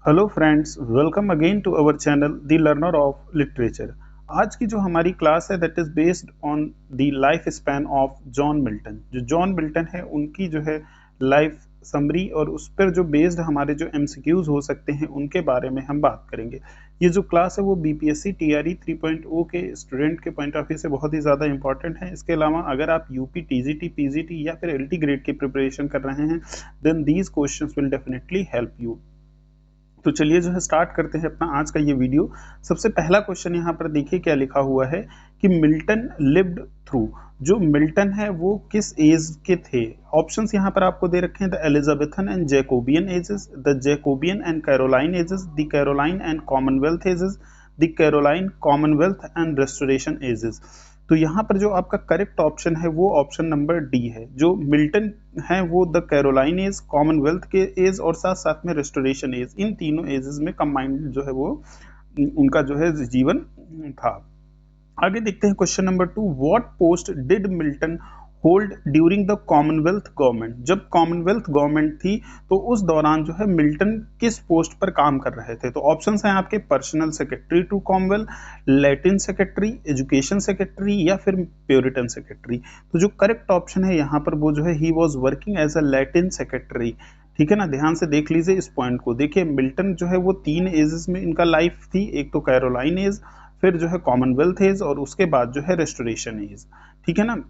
Hello friends, welcome again to our channel the learner of literature. आज की जो हमारी क्लास है that is based on the life span of John Milton. जो John Milton है उनकी जो है लाइफ समरी और उस पर जो बेस्ड हमारे जो एमसीक्यूज हो सकते हैं उनके बारे में हम बात करेंगे। ये जो क्लास है वो बीपीएससी टीआरई 3.0 के स्टूडेंट के पॉइंट ऑफ व्यू से बहुत ही ज़्यादा इंपॉर्टेंट है। इसके अलावा अगर आप यूपी टीजीटी पीजीटी या फिर एलटी ग्रेड की प्रिपरेशन कर रहे हैं then these questions will definitely help you. तो चलिए जो है स्टार्ट करते हैं अपना आज का ये वीडियो। सबसे पहला क्वेश्चन यहाँ पर देखिए क्या लिखा हुआ है कि मिल्टन लिव्ड थ्रू। जो मिल्टन है वो किस एज के थे? ऑप्शंस यहाँ पर आपको दे रखे हैं the Elizabethan and Jacobean ages, the Jacobean and Caroline ages, the Caroline and Commonwealth ages, the Caroline Commonwealth and Restoration ages. तो यहाँ पर जो आपका करेक्ट ऑप्शन है वो ऑप्शन नंबर डी है। जो मिल्टन है वो द कैरोलाइन एज, कॉमनवेल्थ के एज और साथ साथ में रेस्टोरेशन एज, इन तीनों एजेस में कंबाइंड जो है वो उनका जो है जीवन था। आगे देखते हैं question number 2। What post did Milton hold during the Commonwealth government? जब कॉमनवेल्थ गवर्नमेंट थी तो उस दौरान जो है मिल्टन किस पोस्ट पर काम कर रहे थे? तो ऑप्शंस हैं आपके personal secretary to Commonwealth, Latin secretary, education secretary या फिर प्योरिटन सेक्रेटरी। तो जो करेक्ट ऑप्शन है यहाँ पर वो जो है he was working as a Latin secretary. ठीक है ना, ध्यान से देख लीजिए इस पॉइंट को। देखिए मिल्टन जो है वो तीन एजेस में इनका लाइफ थी, एक तो कैरोलाइन एज, फिर जो है कॉमनवेल्थ एज और उसके बाद जो है रेस्टोरेशन एज। ठीक है ना,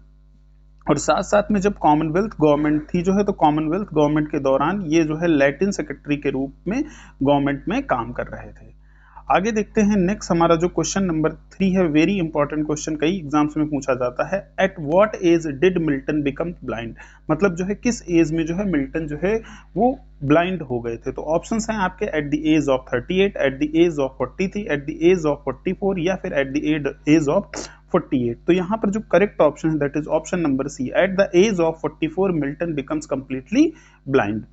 और साथ साथ में जब कॉमनवेल्थ गवर्नमेंट थी जो है तो कॉमनवेल्थ गवर्नमेंट के दौरान ये जो है लैटिन सेक्रेटरी के रूप में गवर्नमेंट में काम कर रहे थे। आगे देखते हैं नेक्स्ट हमारा जो क्वेश्चन नंबर 3 है, वेरी इंपॉर्टेंट क्वेश्चन, कई एग्जाम्स में पूछा जाता है। At what age did Milton become blind? मतलब जो है किस एज में जो है मिल्टन जो है वो ब्लाइंड हो गए थे? तो ऑप्शंस हैं आपके at the age of 38, at the age of 43, at the age of 44 या फिर एट द एज ऑफ 48। तो यहाँ पर जो करेक्ट ऑप्शन है that is option number C, at the age of 44 Milton becomes completely blind.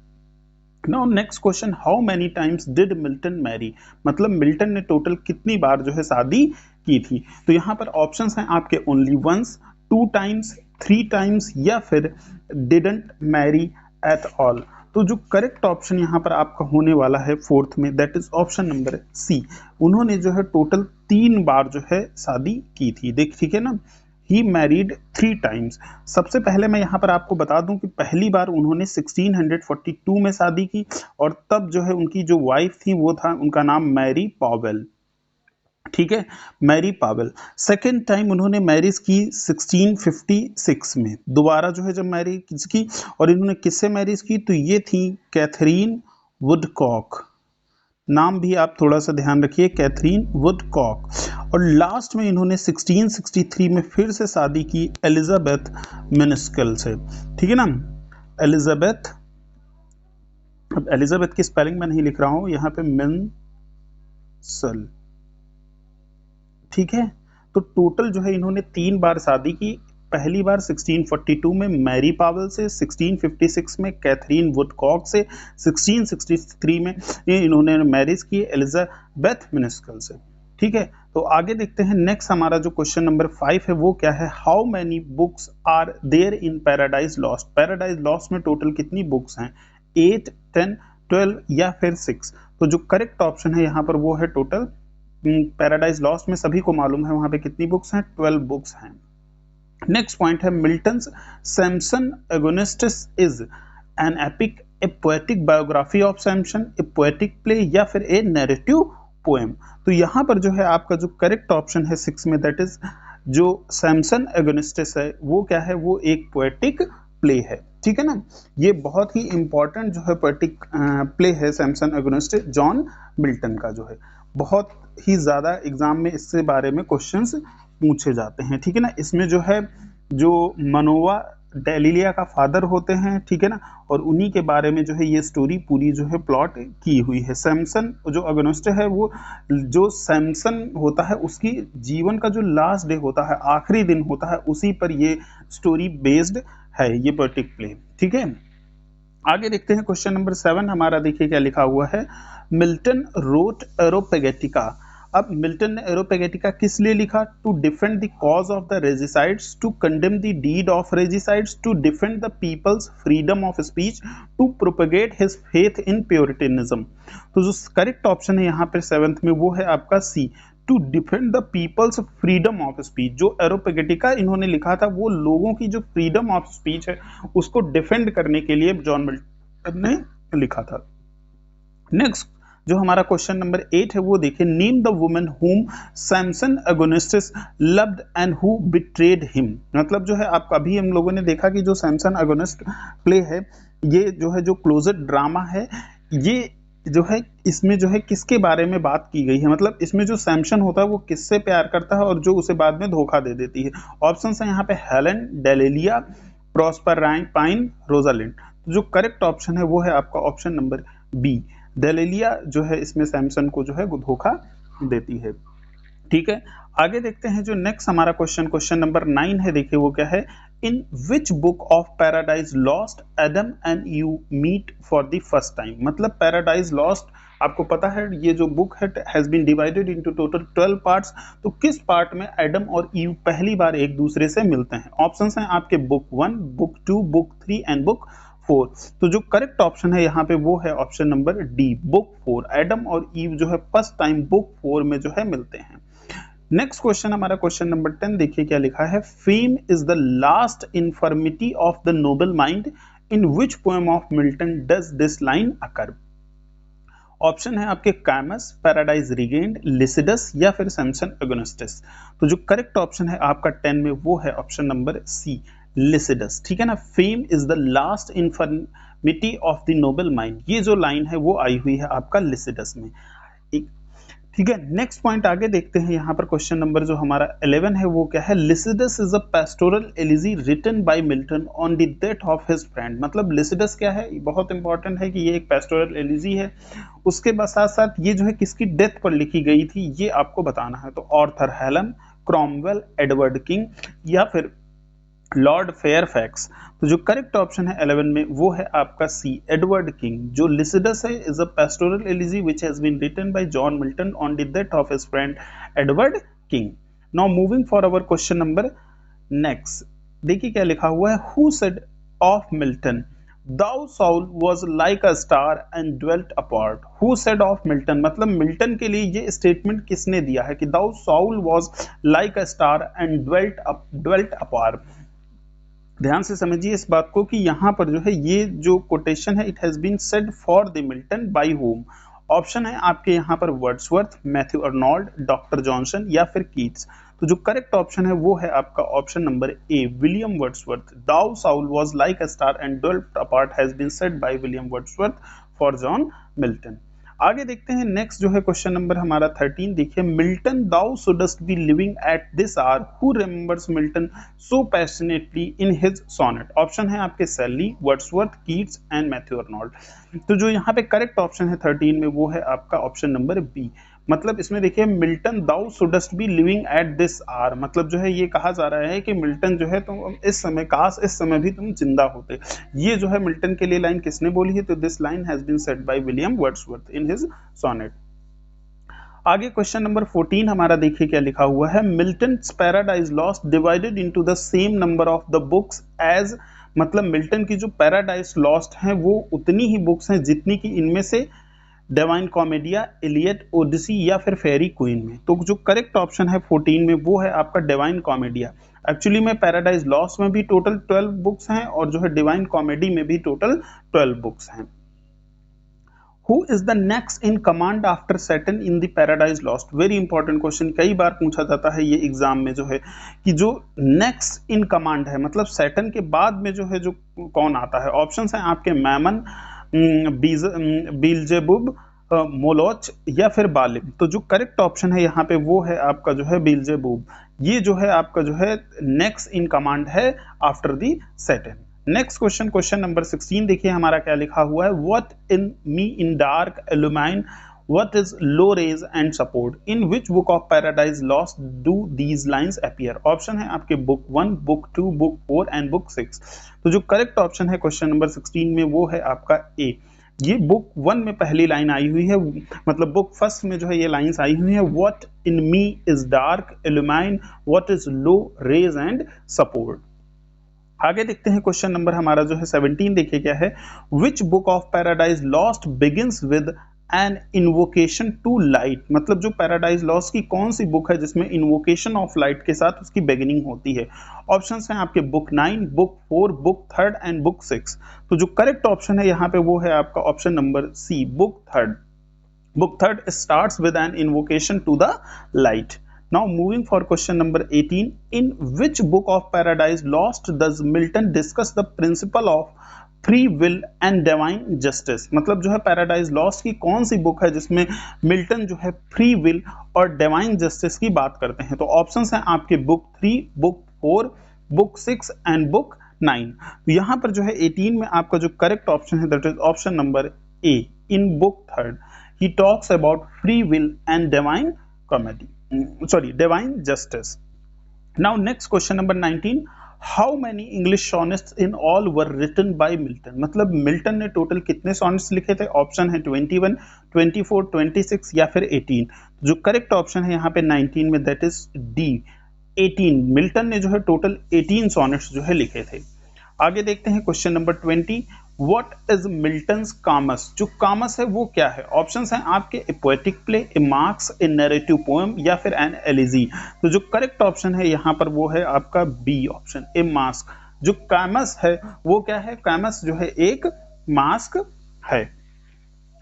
Now next question, how many times did Milton marry? मतलब Milton ने total कितनी बार जो है शादी की थी? तो यहाँ पर ऑप्शंस हैं आपके ओनली वंस, 2 टाइम्स, 3 टाइम्स या फिर डिडंट मैरी एट ऑल। तो जो करेक्ट ऑप्शन यहाँ पर आपका होने वाला है फोर्थ में that is option number C. उन्होंने जो है टोटल 3 बार जो है शादी की थी। देख ठीक है ना, ही मैरिड 3 टाइम्स। सबसे पहले मैं यहाँ पर आपको बता दूं कि पहली बार उन्होंने 1642 में शादी की और तब जो है उनकी जो वाइफ थी वो था, उनका नाम मैरी पावेल। ठीक है, मैरी पावेल। सेकेंड टाइम उन्होंने मैरिज की 1656 में, दोबारा जो है जब मैरिज की, और इन्होंने किससे मैरिज की? तो ये थी कैथरीन वुडकॉक। नाम भी आप थोड़ा सा ध्यान रखिए, कैथरीन वुडकॉक। और लास्ट में इन्होंने 1663 में फिर से शादी की एलिजाबेथ मिनिस्कल से। ठीक है ना, एलिजाबेथ। अब एलिजाबेथ की स्पेलिंग मैं नहीं लिख रहा हूं यहाँ पे, मिन्सल। ठीक है, तो टोटल जो है इन्होंने 3 बार शादी की। पहली बार 1642 में मैरी पावेल से, 1656 में कैथरीन वुडकॉक से, 1663 में इन्होंने मैरिज की एलिजाबेथ मिनिस्कल से। ठीक है, तो आगे देखते हैं नेक्स्ट हमारा जो क्वेश्चन नंबर 5 है वो क्या है? How many books are there in Paradise Lost? Paradise Lost में टोटल कितनी बुक्स हैं? 8, 10, 12 या फिर 6? तो जो करेक्ट ऑप्शन है यहाँ पर वो है टोटल, पैराडाइज लॉस्ट में सभी को मालूम है वहां पे कितनी बुक्स हैं, 12 बुक्स हैं। नेक्स्ट पॉइंट है Milton's Samson Agonistes is an epic, a poetic biography of Samson, a poetic play या फिर ए नैरेटिव पोएम? तो यहाँ पर जो है आपका जो करेक्ट ऑप्शन है 6 में दैट इज जो सैमसन एगोनिस्टिस है वो क्या है? वो एक पोएटिक प्ले है। ठीक है ना, ये बहुत ही इंपॉर्टेंट जो है पोएटिक प्ले है सैमसन एगोनिस्टिस जॉन मिल्टन का जो है। बहुत ही ज्यादा एग्जाम में इससे बारे में क्वेश्चंस पूछे जाते हैं। ठीक है ना, इसमें जो है जो मनोवा डेलिलिया का फादर होते हैं, ठीक है ना, और उन्हीं के बारे में जो है ये स्टोरी पूरी जो है प्लॉट की हुई है। सैमसन जो अगोनिस्ट है वो, जो सैमसन होता है उसकी जीवन का जो लास्ट डे होता है, आखिरी दिन होता है, उसी पर ये स्टोरी बेस्ड है, ये पोएटिक प्ले। ठीक है, आगे देखते हैं क्वेश्चन नंबर 7 हमारा। देखिए क्या लिखा हुआ है, मिल्टन रोट एरोपेगेटिका। अब मिल्टन ने एरोपेगेटिका किस लिए लिखा? To defend the cause of the regicides, to condemn the deed of regicides, to defend the people's freedom of speech, to propagate his faith in Puritanism. तो जो करेक्ट ऑप्शन है यहाँ पे 7th में वो है आपका C, to defend the people's freedom of speech. जो एरोपेगेटिका इन्होंने लिखा था वो लोगों की जो फ्रीडम ऑफ स्पीच है उसको डिफेंड करने के लिए जॉन मिल्टन ने लिखा था। नेक्स्ट जो हमारा क्वेश्चन नंबर 8 है वो देखिए, name the woman whom Samson Agonistes loved and who betrayed him. मतलब जो है आपका अभी हम लोगों ने देखा कि जो सैमसन अगोनिस्ट प्ले है ये जो है जो क्लोजेट ड्रामा है, ये जो है इसमें जो है किसके बारे में बात की गई है? मतलब इसमें जो सैमसन होता है वो किससे प्यार करता है और जो उसे बाद में धोखा दे देती है। ऑप्शन है यहाँ पे हेलन, डेलिलिया, प्रॉस्पर पाइन, रोजालिंड। तो जो करेक्ट ऑप्शन है वो है आपका ऑप्शन नंबर बी, डेलिलिया जो है इसमें सैमसन को जो है धोखा देती है। ठीक है, आगे देखते हैं जो नेक्स्ट हमारा क्वेश्चन नंबर 9 है। देखिए वो क्या है, in which book of Paradise Lost Adam and you meet for the first time. मतलब पैराडाइज लॉस्ट आपको पता है ये जो बुक है has been divided into total 12 parts. तो किस पार्ट में एडम और ईव पहली बार एक दूसरे से मिलते हैं? ऑप्शंस हैं आपके book 1, book 2, book 3 and book 4। तो जो करेक्ट ऑप्शन है यहाँ पे वो है option number D, book 4। Adam और ईव जो है फर्स्ट टाइम बुक 4 में जो है मिलते हैं। नेक्स्ट क्वेश्चन हमारा क्वेश्चन नंबर 10 देखिए क्या लिखा है, fame is the last infirmity of the noble mind, in which poem of Milton does this line occur. Option है आपके कैमस, पैराडाइज रिगेन्ड, लिसिडस या फिर सैमसन अगोनिस्टिस। तो जो करेक्ट ऑप्शन है आपका 10 में वो है ऑप्शन नंबर सी, लिसिडस। ठीक है ना, fame is the last infirmity of the noble mind, ये जो लाइन है वो आई हुई है आपका लिसिडस में। ठीक है, नेक्स्ट पॉइंट आगे देखते हैं। यहाँ पर क्वेश्चन नंबर जो हमारा 11 है वो क्या है, Lycidas is a pastoral elegy written by Milton on the death of his friend. मतलब लिसिडस क्या है, बहुत इंपॉर्टेंट है कि ये एक पेस्टोरल एलिजी है, उसके साथ साथ ये जो है किसकी डेथ पर लिखी गई थी ये आपको बताना है। तो Arthur Hallam, Cromwell, Edward King या फिर लॉर्ड फेयरफैक्स। तो जो करेक्ट ऑप्शन है 11 में वो है आपका सी, एडवर्ड किंग। जो लिसिडस है is a pastoral elegy which has been written by John Milton on the death of his friend Edward King. Now moving for our question number next, देखिए क्या लिखा हुआ है, who said of Milton thou soul was like a star and dwelt apart. Who said of Milton, मतलब Milton के लिए ये statement किसने दिया है कि thou soul was like a star and dwelt apart. ध्यान से समझिए इस बात को कि यहाँ पर जो है ये जो कोटेशन है it has been said for the Milton by whom. Option है आपके यहाँ पर Wordsworth, Matthew Arnold, doctor Johnson या फिर कीट्स। तो जो करेक्ट ऑप्शन है वो है आपका option number A, William Wordsworth. Thou soul was like a star and dwelt apart has been said by William Wordsworth for John Milton. आगे देखते हैं नेक्स्ट जो है क्वेश्चन नंबर हमारा 13। देखिए, Milton thou shouldst be living at this hour, who remembers Milton so passionately in his sonnet. Option है आपके Shelley, Wordsworth, Keats and Matthew Arnold. तो जो यहाँ पे करेक्ट ऑप्शन है 13 में वो है आपका ऑप्शन नंबर बी। मतलब इसमें देखिए Milton thou shouldst be living at this hour, मतलब जो है ये कहा जा रहा है कि मिल्टन जो है तुम इस समय, काश इस समय भी तुम जिंदा होते। ये जो है मिल्टन के लिए लाइन किसने बोली है? तो this line has been said by William Wordsworth in his sonnet. आगे क्वेश्चन नंबर 14 हमारा देखिए क्या लिखा हुआ है, Milton's Paradise Lost divided into the same number of the books as. मतलब मिल्टन की जो पैराडाइज लॉस्ट है वो उतनी ही बुक्स हैं जितनी की इनमें से डिवाइन कॉमेडिया, इलियट, ओडिसी या फिर फेरी क्वीन में। तो जो करेक्ट ऑप्शन है 14 में वो है आपका डिवाइन कॉमेडिया। एक्चुअली में पैराडाइज लॉस्ट में भी टोटल 12 बुक्स हैं और जो है डिवाइन कॉमेडी में भी टोटल 12 बुक्स हैं। Who is the next in command after Saturn in the Paradise Lost? Very important question, कई बार पूछा जाता है ये एग्जाम में जो है कि जो नेक्स्ट इन कमांड है मतलब सैटर्न के बाद में जो है जो कौन आता है। ऑप्शंस हैं आपके मैमन, बीलजेबुब, मोलोच या फिर बालिम। तो जो करेक्ट ऑप्शन है यहाँ पे वो है आपका जो है बीलजेबुब। ये जो है आपका जो है नेक्स्ट इन कमांड है after the Saturn. Next question, question number 16 देखिए हमारा क्या लिखा हुआ है, what in me in dark illumine what is low rays and support, in which book of paradise lost do these lines appear। Option है आपके book 1, book 2, book 4 and book 6। तो जो करेक्ट ऑप्शन है क्वेश्चन नंबर 16 में वो है आपका ए, ये बुक 1 में पहली लाइन आई हुई है, मतलब बुक फर्स्ट में जो है ये लाइंस आई हुई है, what in me is dark illumine what is low raise and support. आगे देखते हैं क्वेश्चन नंबर हमारा जो है 17, देखिए क्या है, which book of Paradise Lost begins with an invocation to light, मतलब जो पैराडाइज लॉस्ट की कौन सी बुक है जिसमें इन्वोकेशन ऑफ लाइट के साथ उसकी बिगिनिंग होती है। ऑप्शंस हैं आपके book 9, book 4, book 3 and book 6। तो जो करेक्ट ऑप्शन है यहाँ पे वो है आपका option number C, book 3। Book 3 starts with an invocation to the light. Now moving for question number 18, in which book of Paradise Lost does Milton discuss the principle of free will and divine justice, मतलब जो है paradise lost की कौन सी book है जिसमें Milton जो है free will और डिवाइन जस्टिस की बात करते हैं। तो ऑप्शंस हैं आपके book 3, book 4, book 6 and book 9। तो यहाँ पर जो है 18 में आपका जो करेक्ट ऑप्शन है that is option number A, in book 3 he talks about free will and divine divine justice. Now next question number 19, how many English sonnets in all were written by Milton, मतलब Milton ने total कितने sonnets लिखे थे। Option है 21, 24, 26 या फिर 18। जो correct option है यहाँ पे 19 में दैट इज डी, 18। मिल्टन ने जो है टोटल 18 सॉनेट्स जो है लिखे थे। आगे देखते हैं question number 20, What is Milton's Comus? जो कामस है वो क्या है। ऑप्शंस हैं आपके ए पोएटिक प्ले, ए मार्क्स, ए नैरेटिव पोएम या फिर एन एलिजी। तो जो करेक्ट ऑप्शन है यहाँ पर वो है आपका बी ऑप्शन, ए मास्क। जो कामस है वो क्या है, कामस जो है एक मास्क है।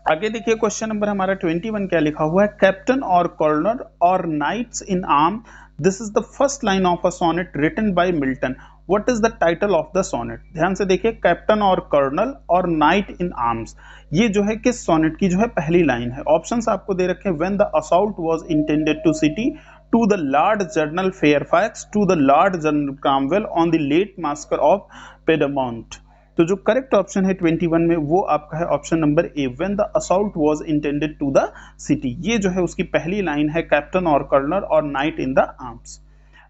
आगे देखिए क्वेश्चन नंबर हमारा 21 क्या लिखा हुआ है, कैप्टन और कर्नल और knights in arm, this is the first line of a sonnet written by Milton, what is the title of the sonnet. ध्यान से देखिए, कैप्टन और कर्नल और नाइट इन आर्म्स, ये जो है किस सोनेट की जो है पहली लाइन है। ऑप्शंस आपको दे रखे हैं, when the assault was intended to city, to the Lord General Fairfax, to the Lord General Cromwell, on the late massacre of Piedmont. तो जो करेक्ट ऑप्शन है 21 में वो आपका है option number A, when the assault was intended to the city. ये जो है उसकी पहली लाइन है, कैप्टन और कर्नल और नाइट इन द आर्म्स।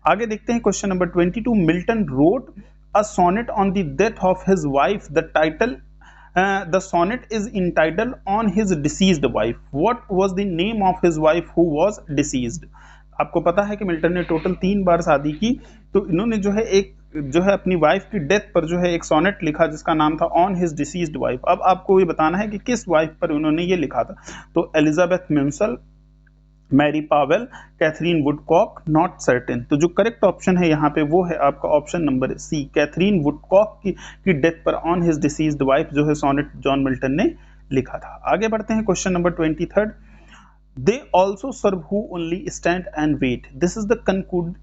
आगे देखते हैं question number 22, Milton wrote a sonnet on the death of his wife, the title the sonnet is entitled on his deceased wife, what was the name of his wife who was deceased. आपको पता है कि Milton ने total 3 बार शादी की, तो इन्होंने जो है एक जो है अपनी वाइफ की डेथ पर जो है एक सोनेट लिखा जिसका नाम था ऑन हिज डिसीज्ड वाइफ। अब आपको ये बताना है कि किस वाइफ पर उन्होंने ये लिखा था। तो Elizabeth Minshull, Mary Powell, Katherine Woodcock, not certain. तो जो करेक्ट ऑप्शन है यहाँ पे वो है आपका option number C, Katherine Woodcock की डेथ पर ऑन हिज डिसीज्ड वाइफ जो है सोनेट जॉन मिल्टन ने लिखा था। आगे बढ़ते हैं question number 23, they also serve who only stand and wait, this is the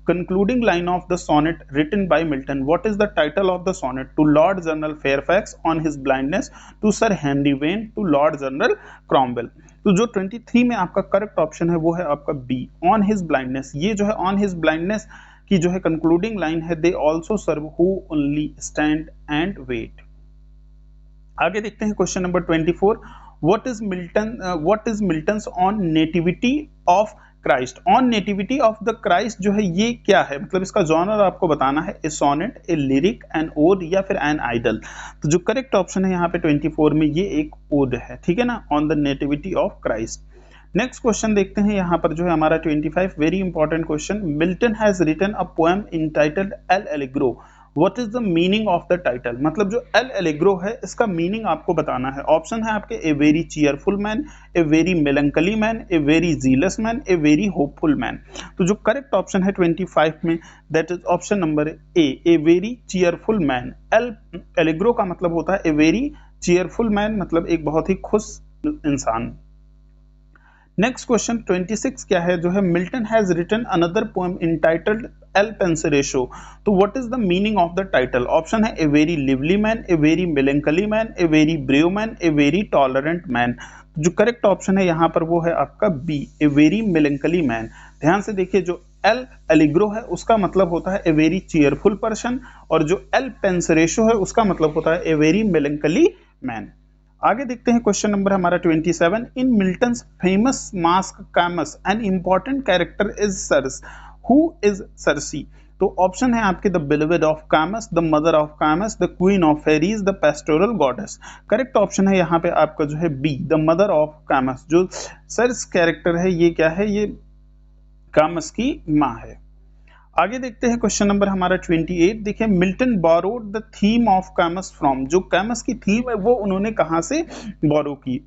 concluding line of the sonnet written by Milton, what is the title of the sonnet, to Lord General Fairfax on his blindness, to Sir Henry Vane, to Lord General Cromwell। तो जो 23 में आपका correct option है वो है आपका B, on his blindness. ये जो है ऑन हिज ब्लाइंडनेस की जो है कंक्लूडिंग लाइन है, they also serve who only stand and wait. आगे देखते हैं question number 24, what is Milton's on nativity of Christ, on nativity of the Christ जो है ये क्या है, मतलब इसका जॉनर आपको बताना है, ए सोनेट, ए लिरिक, एन ओड या फिर एन आइडल। तो जो करेक्ट ऑप्शन है यहाँ पे 24 में ये एक ओड है, ठीक है ना, on the nativity of Christ. Next question देखते हैं यहाँ पर जो है हमारा 25, very important question, Milton has written a poem entitled L'Allegro, What is the meaning of the title, मतलब जो एल एलिग्रो है इसका मीनिंग आपको बताना है। ऑप्शन है आपके a very cheerful man, a very melancholy man, a very jealous man, a very hopeful man. तो जो करेक्ट ऑप्शन है 25 में that is option number a very cheerful man. L Allegro का मतलब होता है ए वेरी चीयरफुल मैन, मतलब एक बहुत ही खुश इंसान। नेक्स्ट क्वेश्चन 26 क्या है, जो है Milton has written another poem entitled Il Penseroso, तो what is the meaning of the title. Option है a very lively man, a very melancholy man, a very brave man, a very tolerant man. जो correct option है यहाँ पर वो है आपका B, a very melancholy man. ध्यान से देखिए, जो एल एलिग्रो है उसका मतलब होता है ए वेरी चीयरफुल पर्सन, और जो एल पेंसरेशो है उसका मतलब होता है ए वेरी मेलंकली मैन। आगे देखते हैं क्वेश्चन नंबर हमारा 27, in Milton's famous masque Comus an important character is Circe, who is Circe. तो ऑप्शन है आपके the beloved of Comus, the mother of Comus, the queen of fairies, the pastoral goddess. Correct option है यहाँ पे आपका जो है B, the mother of Comus. जो सर्स कैरेक्टर है ये क्या है, ये कैमस की माँ है। आगे देखते हैं क्वेश्चन नंबर हमारा 28। देखिए, Milton borrowed the theme of कैमस from. जो कैमस की थीम है वो उन्होंने कहां से बोरो की?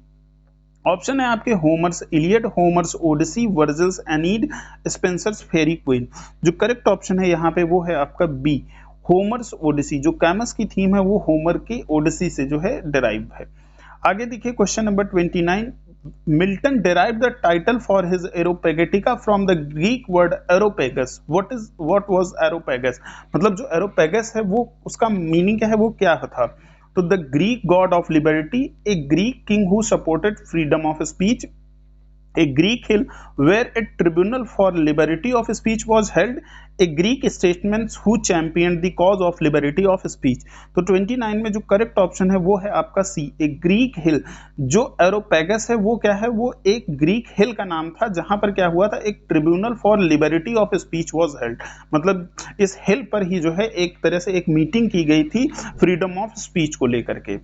ऑप्शन है आपके Homer's Iliad, Homer's Odyssey, Virgil's Aeneid, Spenser's Faerie Queene. जो करेक्ट ऑप्शन है यहाँ पे वो है आपका बी, होमर्स ओडिसी। जो कैमस की थीम है वो होमर की ओडिसी से जो है डिराइव है। आगे देखिए question number 29। Milton derived the title for his Areopagitica from the Greek word aeropagus. What was aeropagus? मतलब जो aeropagus है वो उसका मीनिंग क्या है, वो क्या था? तो the Greek God of liberty, A Greek king who supported freedom of speech, a Greek hill where a tribunal for liberty of speech was held, a Greek statesman who championed the cause of liberty of speech। तो 29 में जो correct option है वो है आपका सी, ए Greek हिल। जो एरोपेगस है वो क्या है, वो एक ग्रीक हिल का नाम था जहां पर क्या हुआ था, एक tribunal for liberty of speech was held. मतलब इस हिल पर ही जो है एक तरह से एक मीटिंग की गई थी फ्रीडम ऑफ स्पीच को लेकर के।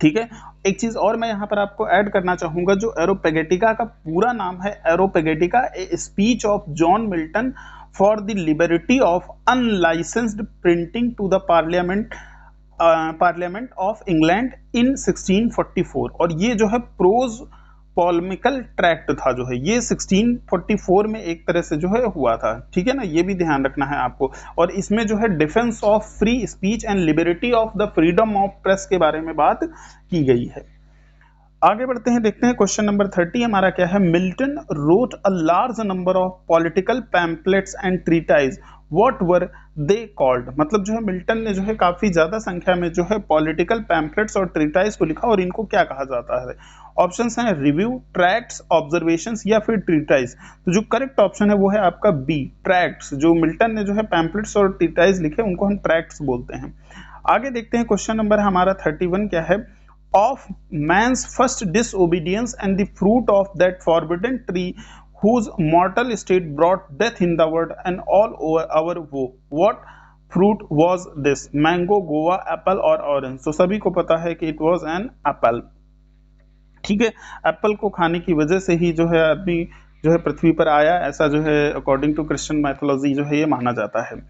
ठीक है, एक चीज और मैं यहाँ पर आपको ऐड करना चाहूंगा, जो एरोपेगेटिका का पूरा नाम है Areopagitica a speech of John Milton for the liberty of unlicensed printing to the Parliament of England in 1644। और ये जो है प्रोज पॉलेमिकल ट्रैक्ट था, जो है ये 1644 में एक तरह से जो है हुआ था। ठीक है ना, ये भी ध्यान रखना है आपको। और इसमें जो है defence of free speech and liberty of the freedom of press के बारे में बात की गई है। आगे बढ़ते हैं, देखते हैं क्वेश्चन नंबर 30 हमारा क्या है। Milton wrote a large number of political pamphlets and treatise, what were they called. मतलब जो है मिल्टन ने जो है काफी ज्यादा संख्या में जो है पॉलिटिकल पैम्पलेट्स और ट्रीटाइज को लिखा, और इनको क्या कहा जाता है? ऑप्शंस हैं रिव्यू, ट्रैक्ट्स, ऑब्जर्वेशंस या फिर ट्रीटाइज। तो जो करेक्ट ऑप्शन है वो है आपका बी, ट्रैक्ट्स। जो मिल्टन ने जो है पैम्पलेट्स और ट्रीटाइज लिखे उनको हम ट्रैक्ट्स बोलते हैं। आगे देखते हैं क्वेश्चन नंबर हमारा 31 क्या है। Of man's first disobedience and the fruit of that forbidden tree whose mortal state brought death in the world and all over our woe, what fruit was this? Mango, guava, apple or orange? तो सभी को पता है कि it was an apple। ठीक है, Apple को खाने की वजह से ही जो है आदमी जो है पृथ्वी पर आया, ऐसा जो है अकॉर्डिंग टू क्रिश्चियन मैथोलॉजी जो है ये माना जाता है।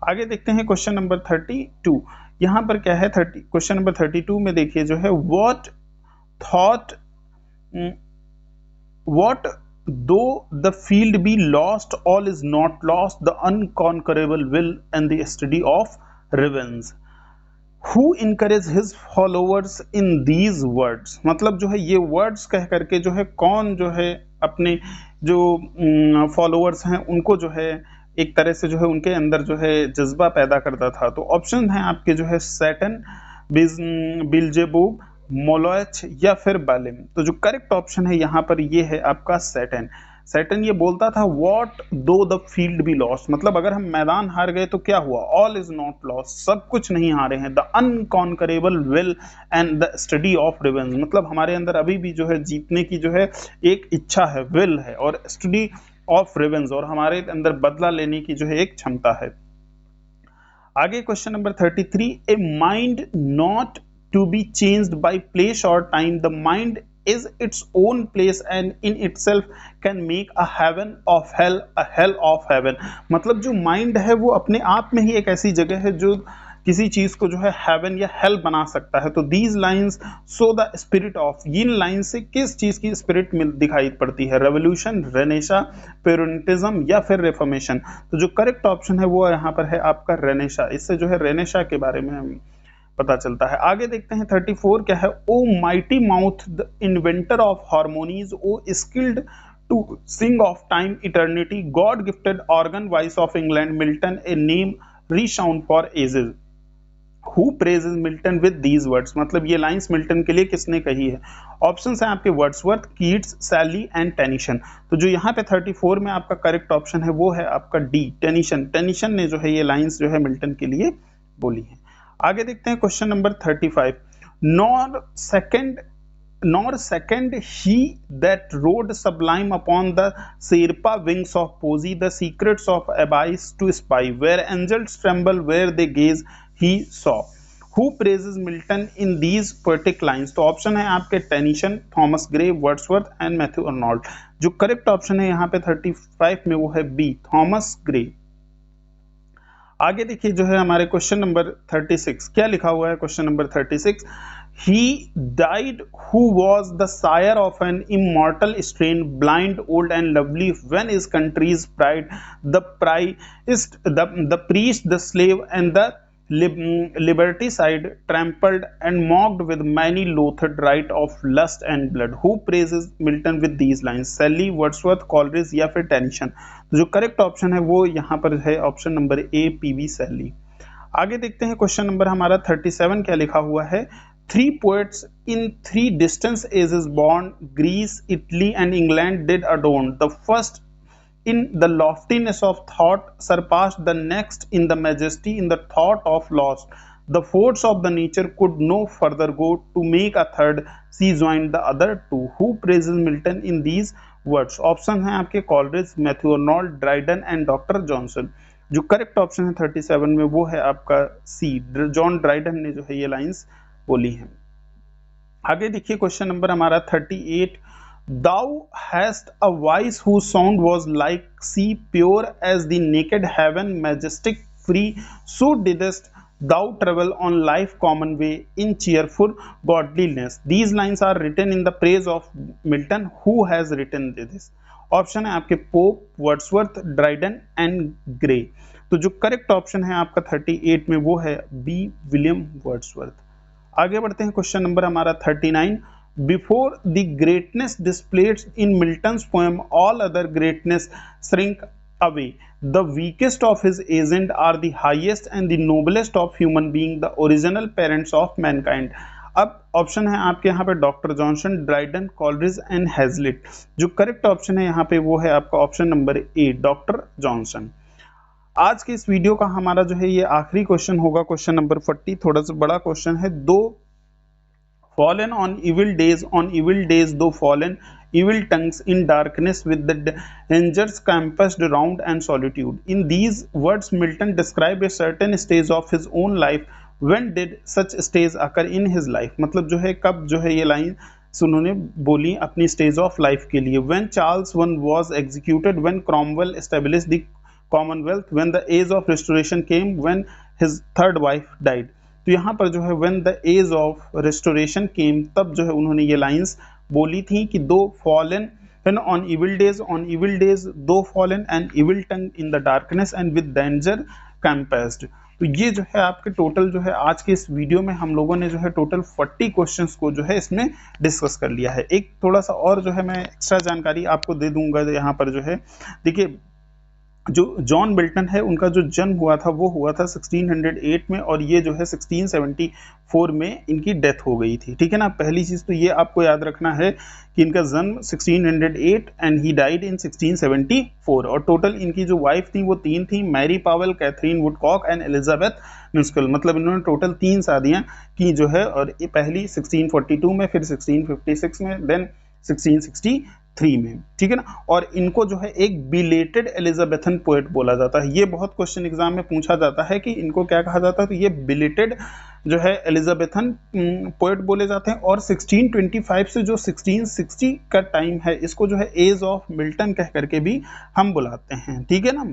आगे देखते हैं क्वेश्चन नंबर 32। यहाँ पर क्या है, क्वेश्चन नंबर 32 में देखिए जो है what though the field be lost, all is not lost, the unconquerable will and the study of revenge, who encourage his followers in these words। मतलब जो है ये वर्ड्स कह करके जो है कौन जो है अपने जो फॉलोअर्स हैं उनको जो है एक तरह से जो है उनके अंदर जो है जज्बा पैदा करता था। तो ऑप्शन है आपके जो है सैटन, बिल्जेबूब, मोलोच या फिर बालिम। तो जो करेक्ट ऑप्शन है यहाँ पर ये है आपका सैटन। सैटन ये बोलता था व्हाट दो द फील्ड बी लॉस्ट, मतलब अगर हम मैदान हार गए तो क्या हुआ, ऑल इज नॉट लॉस्ट, सब कुछ नहीं हारे हैं। The unconquerable will and the study of revenge, मतलब हमारे अंदर अभी भी जो है जीतने की जो है एक इच्छा है, विल है, और स्टडी ऑफ रिवेंज, और हमारे अंदर बदला लेने की जो है एक क्षमता है। आगे question number 33। A mind not to be changed by place or time, the mind is its own place and in itself can make a heaven of hell, a hell of heaven। मतलब जो mind है वो अपने आप में ही एक ऐसी जगह है जो किसी चीज को जो है हेवन या हेल बना सकता है। तो these lines so the spirit of, in line से किस चीज की स्पिरिट में दिखाई पड़ती है, रेवोल्यूशन, रेनेशा, प्यूरिटनिज्म या फिर रिफॉर्मेशन। तो जो करेक्ट ऑप्शन है वो यहाँ पर है आपका रेनेशा। इससे जो है रेनेशा के बारे में हम पता चलता है। आगे देखते हैं 34 क्या है। O mighty mouth the inventor of harmonies, O skilled to sing of time eternity, God gifted organ voice of England, Milton a name resound for ages, who praises Milton with these words. मतलब ये lines Milton के लिए किसने कही है? Options हैं आपके Wordsworth, Keats, Shelley and Tennyson. तो जो यहाँ पे 34 में आपका करेक्ट ऑप्शन है वो है आपका डी, टेनिशन। टेनिशन ने जो है ये लाइंस जो है मिल्टन के लिए बोली है। आगे देखते हैं question number 35। Nor second nor second he that rode sublime upon the Sherpa wings of Poesy, the secrets of abyss to spy, where angels tremble where they gaze he saw. Who praises Milton in these poetic lines? तो option है आपके Tennyson, Thomas Gray, Wordsworth and Matthew Arnold. जो correct option है यहाँ पे 35 में वो है बी, थॉमस ग्रे। आगे देखिए जो है हमारे क्वेश्चन नंबर 36, क्या लिखा हुआ है question number 36? He died who was the sire of an immortal strain, blind, old and lovely, when his country's pride, the priest, the priest, the slave and the liberticide trampled and mocked with many loathed right of lust and blood. Who praises Milton with these lines? Shelley, Wordsworth, Coleridge या फिर Tennyson? जो correct option है वो यहाँ पर है option number ए, PV शैली। आगे देखते हैं क्वेश्चन नंबर हमारा 37, क्या लिखा हुआ है? Three poets in three distant ages born, Greece, Italy and England did adorn. The first in the loftiness of thought surpassed the next in the majesty in the thought of lost. The force of the nature could no further go, to make a third she joined the other two. Who praises Milton in these words? Option है आपके Coleridge, Matthew Arnold, Dryden and doctor Johnson. जो correct option है 37 में वो है आपका सी, John Dryden ने जो है ये लाइंस बोली हैं। आगे देखिए क्वेश्चन नंबर हमारा 38, Thou hast a voice whose sound was like sea, pure as the naked heaven, majestic, free, so didst thou travel on life common way in cheerful godliness. These lines are written in the praise of Milton. Who has written this? Option है आपके pope, Wordsworth, Dryden and grey. तो जो correct option है आपका 38 में वो है B, William Wordsworth. आगे बढ़ते हैं क्वेश्चन नंबर हमारा 39, before the greatness displayed in Milton's poem all other greatness shrink away, the weakest of his agent are the highest and the noblest of human being, the original parents of mankind. अब option है आपके यहाँ पे doctor Johnson, Dryden, Coleridge and Hazlitt. जो correct option है यहाँ पे वो है आपका option number A, doctor Johnson. आज के इस वीडियो का हमारा जो है ये आखिरी क्वेश्चन होगा, क्वेश्चन नंबर 40। थोड़ा सा बड़ा क्वेश्चन है। दो फॉलन ऑन इविल डेज दो fallen evil tongues in darkness with the dangers compassed round and solitude. In these words Milton described a certain stage of his own life. When did such stage occur in his life? मतलब जो है कब जो है ये line उन्होंने बोली अपनी स्टेज ऑफ लाइफ के लिए। When Charles I was executed, when Cromwell established the Commonwealth, when the age of restoration came, when his third wife died. तो यहाँ पर जो है when the age of restoration came, तब जो है उन्होंने ये लाइंस बोली थी कि दो फॉलन on evil days दो fallen and evil tongue in the darkness and with danger compassed। तो ये जो है आपके टोटल जो है आज के इस वीडियो में हम लोगों ने जो है टोटल 40 क्वेश्चंस को जो है इसमें डिस्कस कर लिया है। एक थोड़ा सा और जो है मैं एक्स्ट्रा जानकारी आपको दे दूंगा। यहाँ पर जो है देखिए जो जॉन मिल्टन है उनका जो जन्म हुआ था वो हुआ था 1608 में और ये जो है 1674 में इनकी डेथ हो गई थी। ठीक है ना। पहली चीज़ तो ये आपको याद रखना है कि इनका जन्म 1608 एंड ही डाइड इन 1674। और टोटल इनकी जो वाइफ थी वो 3 थी, Mary Powell, Katherine Woodcock and Elizabeth Minshull. मतलब इन्होंने टोटल 3 शादियाँ की जो है, और ये पहली 1642 में, फिर 1656 में, देन 1663 में। ठीक है ना। और इनको जो है एक बिलेटेड एलिजाबेथन पोएट बोला जाता है। ये बहुत क्वेश्चन एग्जाम में पूछा जाता है कि इनको क्या कहा जाता है, तो ये बिलेटेड जो है एलिजाबेथन पोएट बोले जाते हैं। और 1625 से जो 1660 का टाइम है इसको जो है एज ऑफ मिल्टन कह करके भी हम बुलाते हैं। ठीक है ना।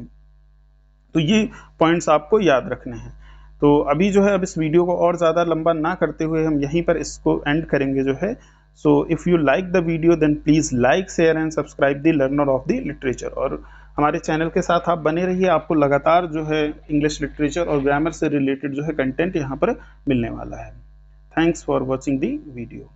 तो ये पॉइंट्स आपको याद रखने हैं। तो अभी जो है अब इस वीडियो को और ज़्यादा लंबा ना करते हुए हम यहीं पर इसको एंड करेंगे जो है। So if you like the video then please like, share and subscribe the Learner of the Literature। और हमारे चैनल के साथ आप बने रहिए, आपको लगातार जो है इंग्लिश लिटरेचर और ग्रामर से रिलेटेड जो है कंटेंट यहाँ पर मिलने वाला है। Thanks for watching the video.